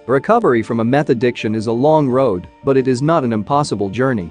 Recovery from a meth addiction is a long road, but it is not an impossible journey.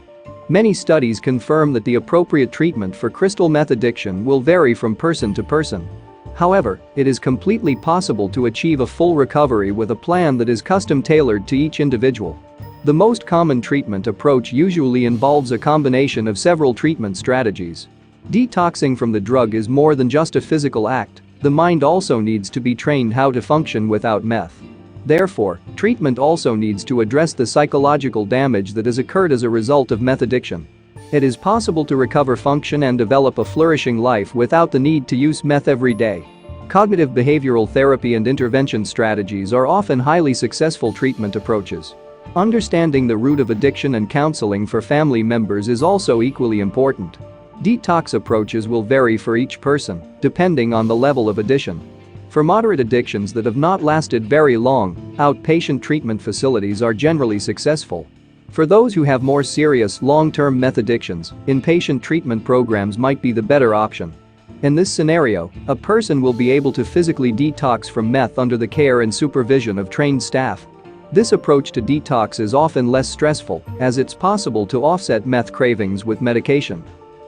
Many studies confirm that the appropriate treatment for crystal meth addiction will vary from person to person. However, it is completely possible to achieve a full recovery with a plan that is custom-tailored to each individual. The most common treatment approach usually involves a combination of several treatment strategies. Detoxing from the drug is more than just a physical act, the mind also needs to be trained how to function without meth. Therefore, treatment also needs to address the psychological damage that has occurred as a result of meth addiction. It is possible to recover function and develop a flourishing life without the need to use meth every day. Cognitive behavioral therapy and intervention strategies are often highly successful treatment approaches. Understanding the root of addiction and counseling for family members is also equally important. Detox approaches will vary for each person, depending on the level of addiction. For moderate addictions that have not lasted very long, outpatient treatment facilities are generally successful. For those who have more serious long-term meth addictions, inpatient treatment programs might be the better option. In this scenario, a person will be able to physically detox from meth under the care and supervision of trained staff. This approach to detox is often less stressful, as it's possible to offset meth cravings with medication.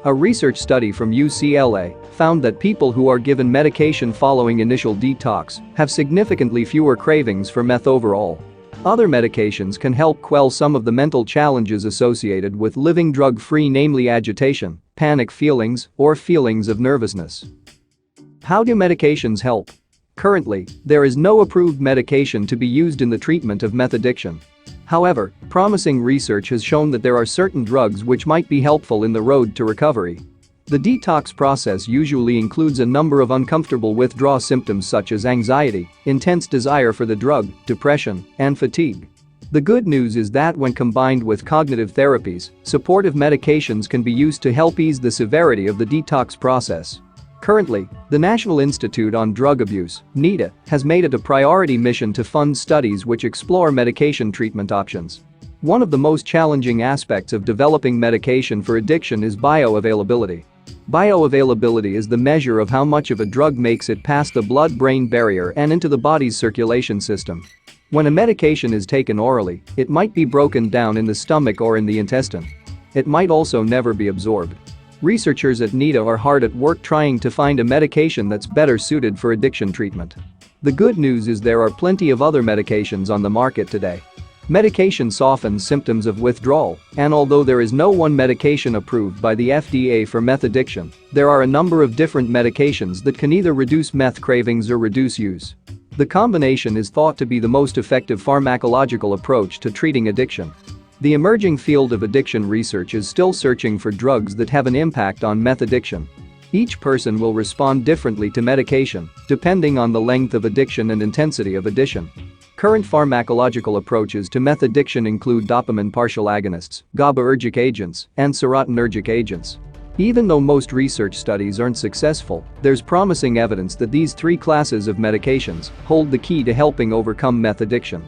A research study from UCLA found that people who are given medication following initial detox have significantly fewer cravings for meth overall. Other medications can help quell some of the mental challenges associated with living drug-free, namely agitation, panic feelings, or feelings of nervousness. How do medications help? Currently, there is no approved medication to be used in the treatment of meth addiction. However, promising research has shown that there are certain drugs which might be helpful in the road to recovery. The detox process usually includes a number of uncomfortable withdrawal symptoms such as anxiety, intense desire for the drug, depression, and fatigue. The good news is that when combined with cognitive therapies, supportive medications can be used to help ease the severity of the detox process. Currently, the National Institute on Drug Abuse, NIDA, has made it a priority mission to fund studies which explore medication treatment options. One of the most challenging aspects of developing medication for addiction is bioavailability. Bioavailability is the measure of how much of a drug makes it past the blood-brain barrier and into the body's circulation system. When a medication is taken orally, it might be broken down in the stomach or in the intestine. It might also never be absorbed. Researchers at NIDA are hard at work trying to find a medication that's better suited for addiction treatment. The good news is there are plenty of other medications on the market today. Medication softens symptoms of withdrawal, and although there is no one medication approved by the FDA for meth addiction, there are a number of different medications that can either reduce meth cravings or reduce use. The combination is thought to be the most effective pharmacological approach to treating addiction. The emerging field of addiction research is still searching for drugs that have an impact on meth addiction. Each person will respond differently to medication, depending on the length of addiction and intensity of addiction. Current pharmacological approaches to meth addiction include dopamine partial agonists, GABAergic agents, and serotonergic agents. Even though most research studies aren't successful, there's promising evidence that these three classes of medications hold the key to helping overcome meth addiction.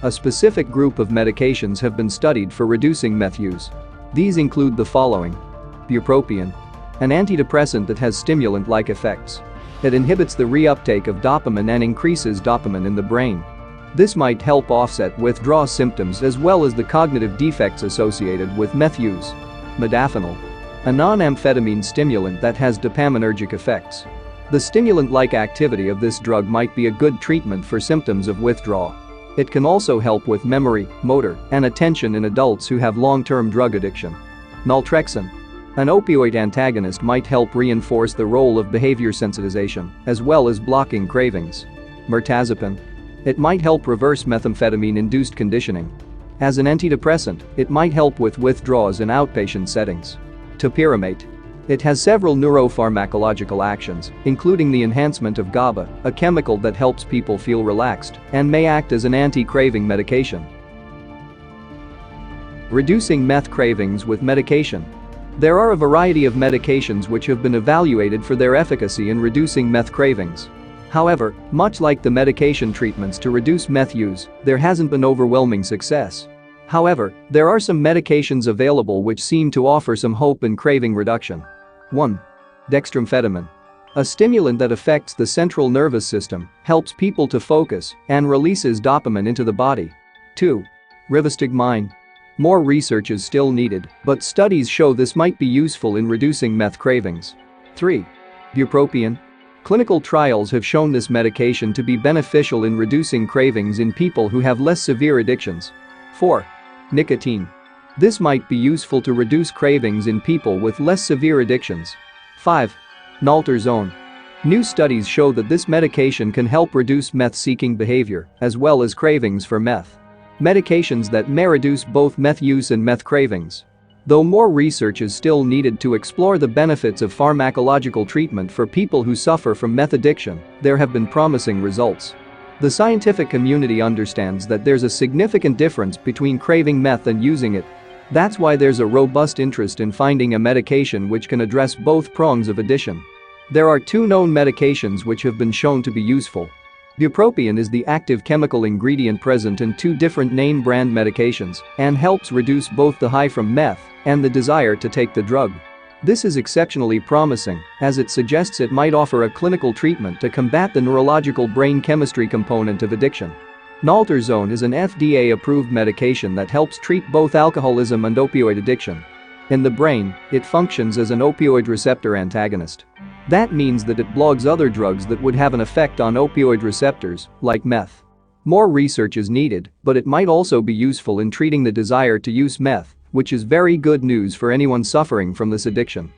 A specific group of medications have been studied for reducing meth use. These include the following: bupropion, an antidepressant that has stimulant-like effects. It inhibits the reuptake of dopamine and increases dopamine in the brain. This might help offset withdrawal symptoms as well as the cognitive defects associated with meth use. Modafinil, a non-amphetamine stimulant that has dopaminergic effects. The stimulant-like activity of this drug might be a good treatment for symptoms of withdrawal. It can also help with memory, motor, and attention in adults who have long-term drug addiction. Naltrexone, an opioid antagonist, might help reinforce the role of behavior sensitization, as well as blocking cravings. Mirtazapine, it might help reverse methamphetamine-induced conditioning. As an antidepressant, it might help with withdrawals in outpatient settings. Topiramate, it has several neuropharmacological actions, including the enhancement of GABA, a chemical that helps people feel relaxed, and may act as an anti-craving medication. Reducing meth cravings with medication. There are a variety of medications which have been evaluated for their efficacy in reducing meth cravings. However, much like the medication treatments to reduce meth use, there hasn't been overwhelming success. However, there are some medications available which seem to offer some hope in craving reduction. 1. Dextroamphetamine. A stimulant that affects the central nervous system, helps people to focus, and releases dopamine into the body. 2. Rivastigmine. More research is still needed, but studies show this might be useful in reducing meth cravings. 3. Bupropion. Clinical trials have shown this medication to be beneficial in reducing cravings in people who have less severe addictions. 4. Nicotine. This might be useful to reduce cravings in people with less severe addictions. 5. Naltrexone. New studies show that this medication can help reduce meth-seeking behavior, as well as cravings for meth. Medications that may reduce both meth use and meth cravings. Though more research is still needed to explore the benefits of pharmacological treatment for people who suffer from meth addiction, there have been promising results. The scientific community understands that there's a significant difference between craving meth and using it. That's why there's a robust interest in finding a medication which can address both prongs of addiction. There are 2 known medications which have been shown to be useful. Bupropion is the active chemical ingredient present in 2 different name brand medications and helps reduce both the high from meth and the desire to take the drug. This is exceptionally promising, as it suggests it might offer a clinical treatment to combat the neurological brain chemistry component of addiction. Naltrexone is an FDA-approved medication that helps treat both alcoholism and opioid addiction. In the brain, it functions as an opioid receptor antagonist. That means that it blocks other drugs that would have an effect on opioid receptors, like meth. More research is needed, but it might also be useful in treating the desire to use meth, which is very good news for anyone suffering from this addiction.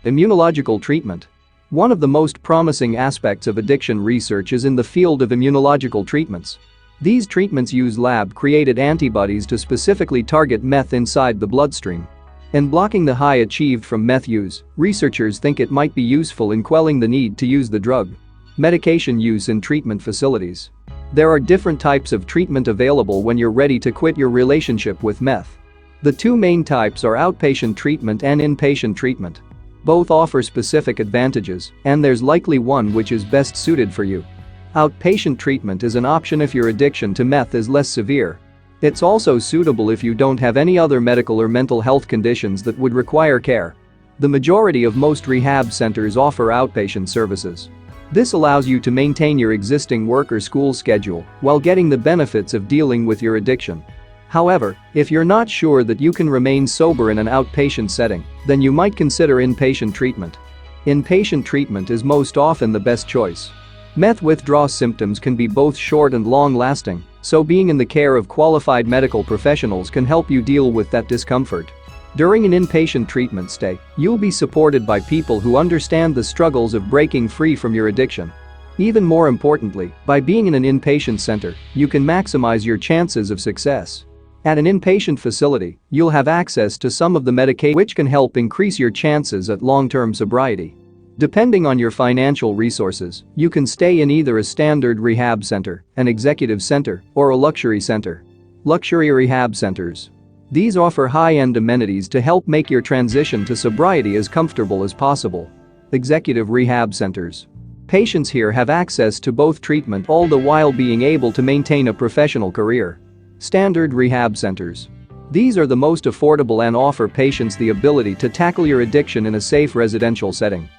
Immunological treatment. One of the most promising aspects of addiction research is in the field of immunological treatments. These treatments use lab-created antibodies to specifically target meth inside the bloodstream. In blocking the high achieved from meth use, researchers think it might be useful in quelling the need to use the drug. Medication use in treatment facilities. There are different types of treatment available when you're ready to quit your relationship with meth. The 2 main types are outpatient treatment and inpatient treatment. Both offer specific advantages, and there's likely one which is best suited for you. Outpatient treatment is an option if your addiction to meth is less severe. It's also suitable if you don't have any other medical or mental health conditions that would require care. The majority of most rehab centers offer outpatient services. This allows you to maintain your existing work or school schedule while getting the benefits of dealing with your addiction. However, if you're not sure that you can remain sober in an outpatient setting, then you might consider inpatient treatment. Inpatient treatment is most often the best choice. Meth withdrawal symptoms can be both short and long-lasting, so being in the care of qualified medical professionals can help you deal with that discomfort. During an inpatient treatment stay, you'll be supported by people who understand the struggles of breaking free from your addiction. Even more importantly, by being in an inpatient center, you can maximize your chances of success. At an inpatient facility, you'll have access to some of the medication which can help increase your chances at long-term sobriety. Depending on your financial resources, you can stay in either a standard rehab center, an executive center, or a luxury center. Luxury rehab centers. These offer high-end amenities to help make your transition to sobriety as comfortable as possible. Executive rehab centers. Patients here have access to both treatment all the while being able to maintain a professional career. Standard rehab centers. These are the most affordable and offer patients the ability to tackle your addiction in a safe residential setting.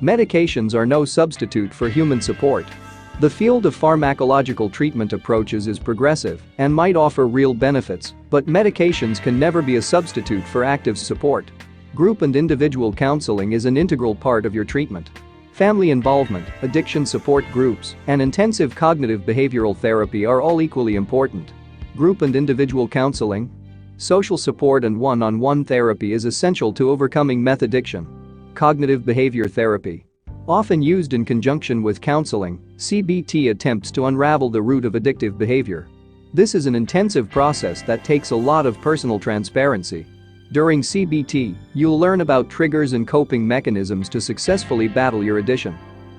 Medications are no substitute for human support. The field of pharmacological treatment approaches is progressive and might offer real benefits, but medications can never be a substitute for active support. Group and individual counseling is an integral part of your treatment. Family involvement, addiction support groups, and intensive cognitive behavioral therapy are all equally important. Group and individual counseling. Social support and one-on-one therapy is essential to overcoming meth addiction. Cognitive behavior therapy. Often used in conjunction with counseling, CBT attempts to unravel the root of addictive behavior. This is an intensive process that takes a lot of personal transparency. During CBT, you'll learn about triggers and coping mechanisms to successfully battle your addiction.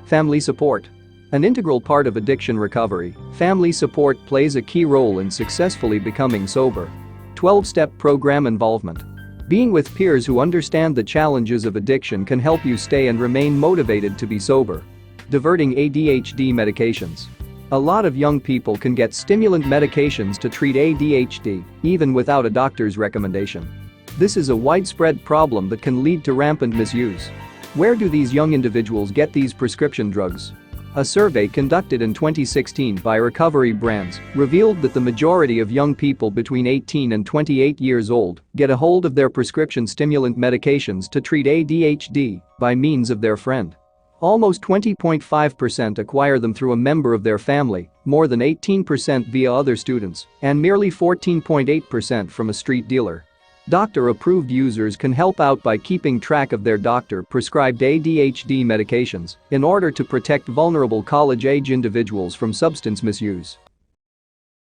Family support. An integral part of addiction recovery, family support plays a key role in successfully becoming sober. 12-step program involvement. Being with peers who understand the challenges of addiction can help you stay and remain motivated to be sober. Diverting ADHD medications. A lot of young people can get stimulant medications to treat ADHD, even without a doctor's recommendation. This is a widespread problem that can lead to rampant misuse. Where do these young individuals get these prescription drugs? A survey conducted in 2016 by Recovery Brands revealed that the majority of young people between 18 and 28 years old get a hold of their prescription stimulant medications to treat ADHD by means of their friend. Almost 20.5% acquire them through a member of their family, more than 18% via other students, and merely 14.8% from a street dealer. Doctor-approved users can help out by keeping track of their doctor-prescribed ADHD medications in order to protect vulnerable college-age individuals from substance misuse.